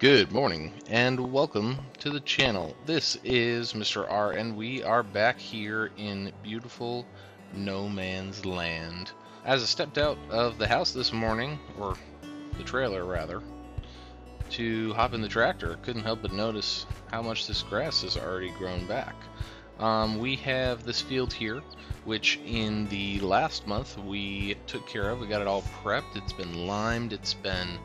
Good morning and welcome to the channel. This is Mr. R and we are back here in beautiful no man's land. As I stepped out of the house this morning, or the trailer rather, to hop in the tractor, couldn't help but notice how much this grass has already grown back. We have this field here, which in the last month we took care of. We got it all prepped, it's been limed, it's been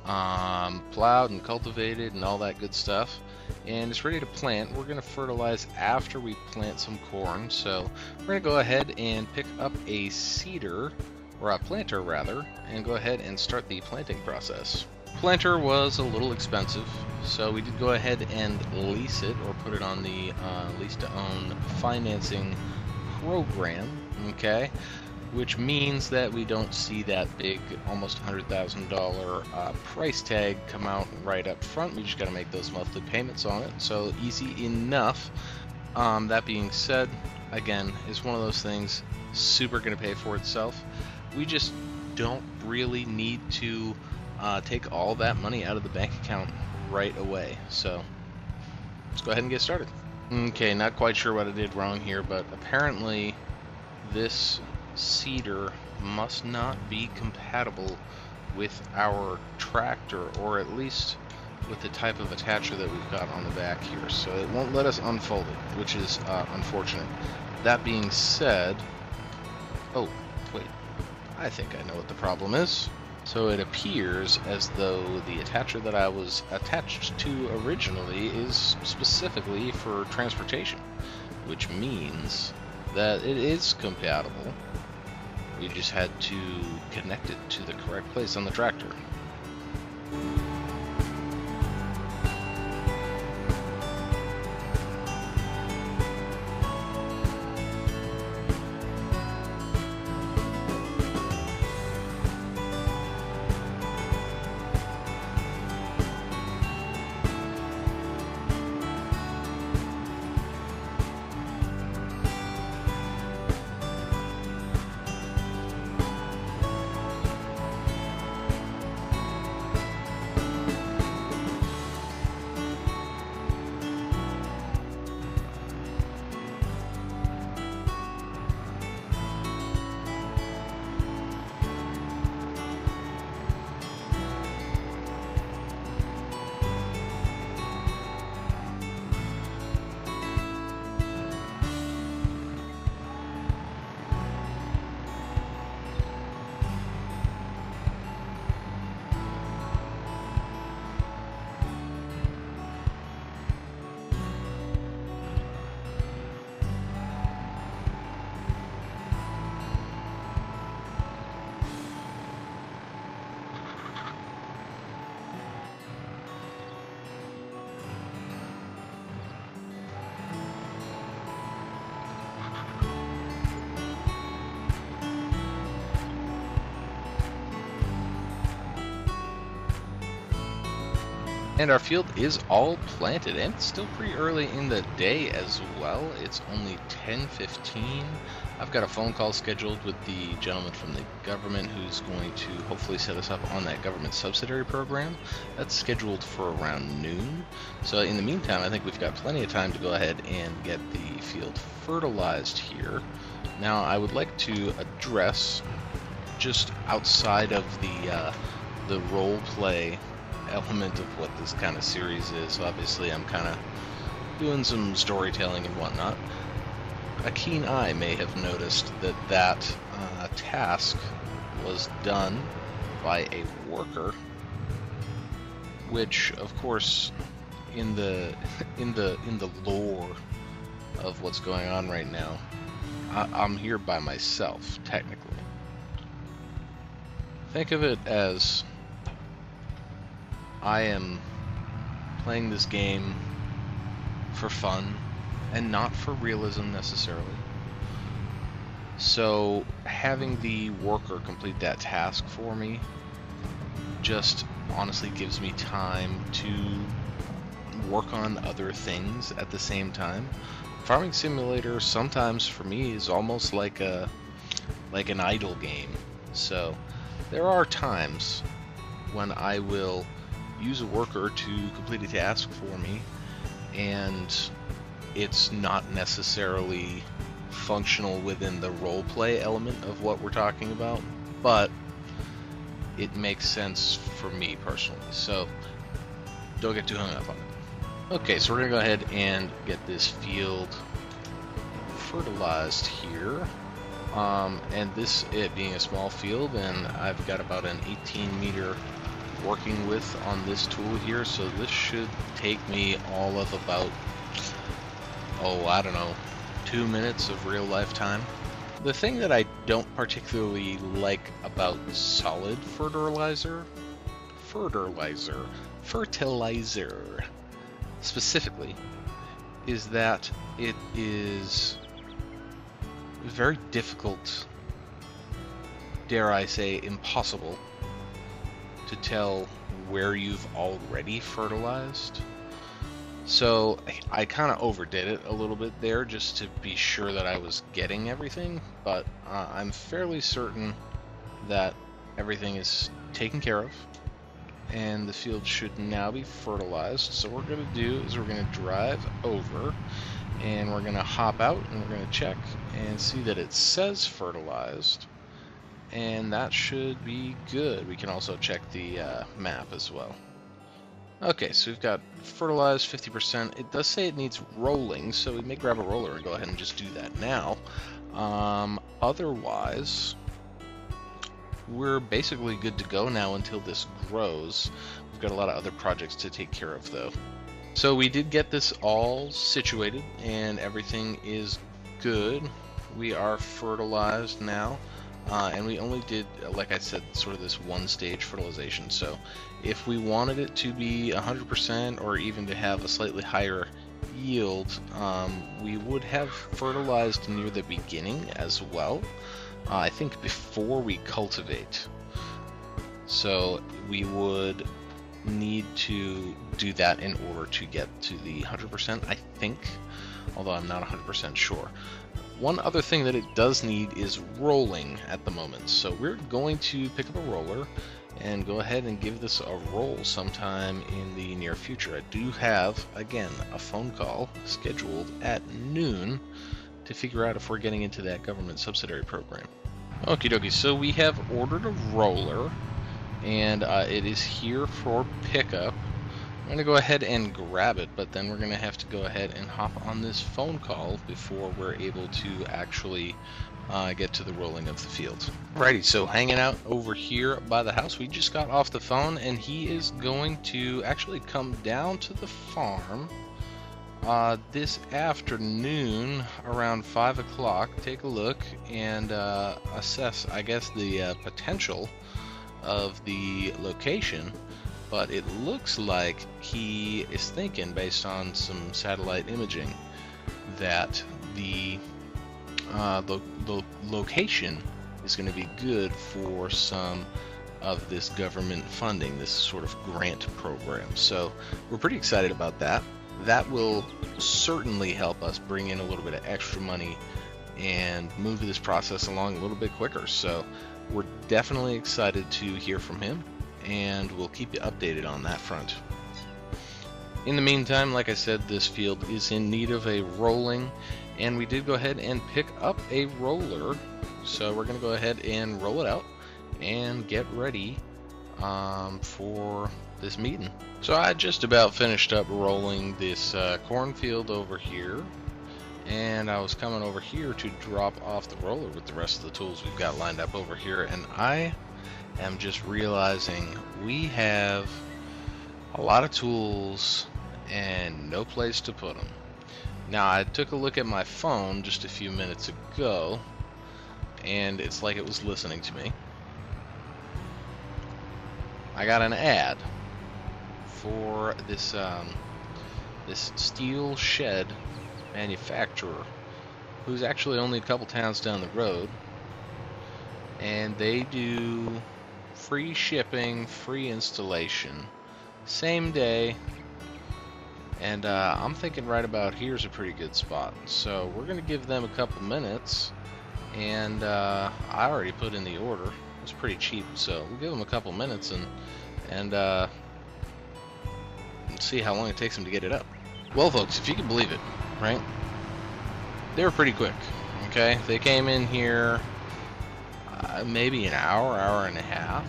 plowed and cultivated and all that good stuff, and it's ready to plant. We're going to fertilize after we plant some corn, so we're going to go ahead and pick up a seeder, or a planter rather, and go ahead and start the planting process. Planter was a little expensive, so we did go ahead and lease it, or put it on the lease to own financing program, okay? Which means that we don't see that big, almost $100,000 price tag come out right up front. We just got to make those monthly payments on it, so easy enough. That being said, again, it's one of those things super going to pay for itself. We just don't really need to take all that money out of the bank account right away, so let's go ahead and get started. Okay, not quite sure what I did wrong here, but apparently this seeder must not be compatible with our tractor, or at least with the type of attacher that we've got on the back here, so it won't let us unfold it, which is unfortunate. That being said, oh wait, I think I know what the problem is. So it appears as though the attacher that I was attached to originally is specifically for transportation, which means that it is compatible. We just had to connect it to the correct place on the tractor. And our field is all planted, and it's still pretty early in the day as well. It's only 10:15. I've got a phone call scheduled with the gentleman from the government who's going to hopefully set us up on that government subsidiary program. That's scheduled for around noon. So in the meantime, I think we've got plenty of time to go ahead and get the field fertilized here. Now I would like to address, just outside of the role play element of what this kind of series is. Obviously I'm kind of doing some storytelling and whatnot. A keen eye may have noticed that task was done by a worker, which of course in the lore of what's going on right now, I'm here by myself technically. Think of it as I am playing this game for fun and not for realism necessarily. So having the worker complete that task for me just honestly gives me time to work on other things at the same time. Farming Simulator sometimes for me is almost like an idle game. So there are times when I will use a worker to complete a task for me, and it's not necessarily functional within the role play element of what we're talking about, but it makes sense for me personally, so don't get too hung up on it. Okay, so we're gonna go ahead and get this field fertilized here. And this, it being a small field, and I've got about an 18-meter working width on this tool here, so this should take me all of about, oh, I don't know, 2 minutes of real life time. The thing that I don't particularly like about solid fertilizer specifically, is that it is very difficult, dare I say impossible, to tell where you've already fertilized. So I kind of overdid it a little bit there just to be sure that I was getting everything, but I'm fairly certain that everything is taken care of and the field should now be fertilized. So what we're going to do is we're going to drive over and we're going to hop out and we're going to check and see that it says fertilized, and that should be good. We can also check the map as well. Okay, so we've got fertilized 50%. It does say it needs rolling, so we may grab a roller and go ahead and just do that now. Otherwise, we're basically good to go now until this grows. We've got a lot of other projects to take care of though. So we did get this all situated and everything is good. We are fertilized now. And we only did, like I said, sort of this one stage fertilization. So if we wanted it to be 100% or even to have a slightly higher yield, we would have fertilized near the beginning as well. I think before we cultivate. So we would need to do that in order to get to the 100%, I think, although I'm not 100% sure. One other thing that it does need is rolling at the moment. So we're going to pick up a roller and go ahead and give this a roll sometime in the near future. I do have, again, a phone call scheduled at noon to figure out if we're getting into that government subsidiary program. Okie dokie, so we have ordered a roller and it is here for pickup. I'm going to go ahead and grab it, but then we're going to have to go ahead and hop on this phone call before we're able to actually get to the rolling of the field. Alrighty, so hanging out over here by the house, we just got off the phone and he is going to actually come down to the farm this afternoon around 5 o'clock, take a look and assess, I guess, the potential of the location. But it looks like he is thinking, based on some satellite imaging, that the location is going to be good for some of this government funding, this sort of grant program. So we're pretty excited about that. That will certainly help us bring in a little bit of extra money and move this process along a little bit quicker. So we're definitely excited to hear from him, and we'll keep you updated on that front. In the meantime, like I said, this field is in need of a rolling, and we did go ahead and pick up a roller, so we're going to go ahead and roll it out and get ready for this meeting. So I just about finished up rolling this cornfield over here, and I was coming over here to drop off the roller with the rest of the tools we've got lined up over here, and I am just realizing we have a lot of tools and no place to put them. Now, I took a look at my phone just a few minutes ago and it's like it was listening to me. I got an ad for this this steel shed manufacturer who's actually only a couple towns down the road, and they do free shipping, free installation, same day, and I'm thinking right about here's a pretty good spot. So we're gonna give them a couple minutes, and I already put in the order. It's pretty cheap, so we'll give them a couple minutes and see how long it takes them to get it up. Well, folks, if you can believe it, right? They were pretty quick, okay? They came in here maybe an hour, hour and a half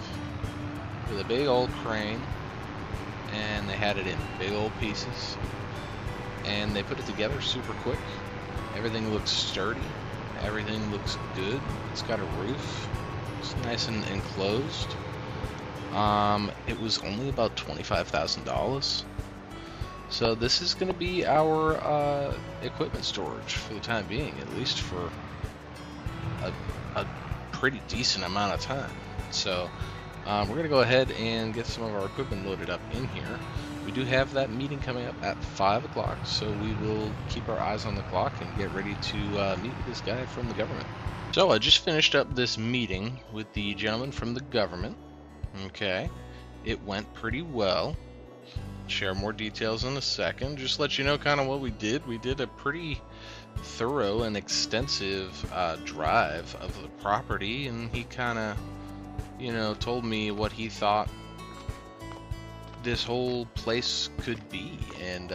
with a big old crane, and they had it in big old pieces, and they put it together super quick. Everything looks sturdy. Everything looks good. It's got a roof. It's nice and enclosed. It was only about $25,000. So this is going to be our equipment storage for the time being, at least for a pretty decent amount of time. So we're going to go ahead and get some of our equipment loaded up in here. We do have that meeting coming up at 5 o'clock, so we will keep our eyes on the clock and get ready to meet with this guy from the government. So I just finished up this meeting with the gentleman from the government. Okay, it went pretty well. Share more details in a second. Just let you know kind of what we did. We did a pretty thorough and extensive drive of the property, and he kind of, you know, told me what he thought this whole place could be, and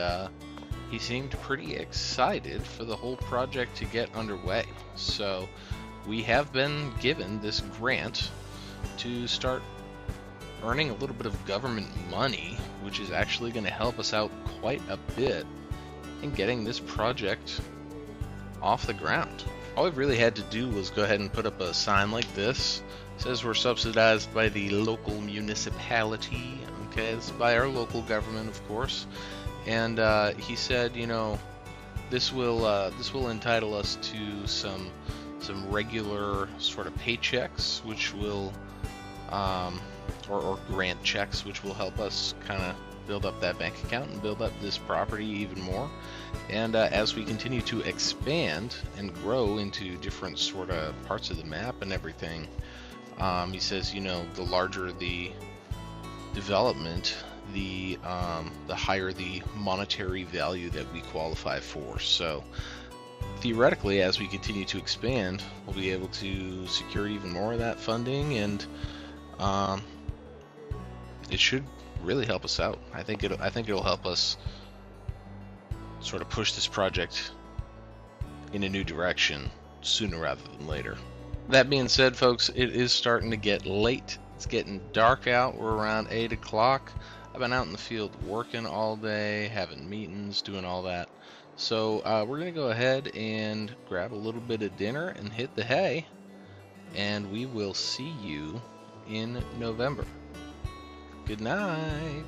he seemed pretty excited for the whole project to get underway. So we have been given this grant to start earning a little bit of government money, which is actually going to help us out quite a bit in getting this project off the ground. All we really had to do was go ahead and put up a sign like this. It says we're subsidized by the local municipality. Okay, it's by our local government, of course. And he said, you know, this will entitle us to some regular sort of paychecks, which will or grant checks, which will help us kind of build up that bank account and build up this property even more. And as we continue to expand and grow into different sort of parts of the map and everything, he says, you know, the larger the development, the higher the monetary value that we qualify for. So theoretically, as we continue to expand, we'll be able to secure even more of that funding, and it should really help us out. I think it'll help us sort of push this project in a new direction sooner rather than later. That being said, folks, it is starting to get late. It's getting dark out. We're around 8 o'clock. I've been out in the field working all day, having meetings, doing all that. So we're going to go ahead and grab a little bit of dinner and hit the hay, and we will see you in November. Good night.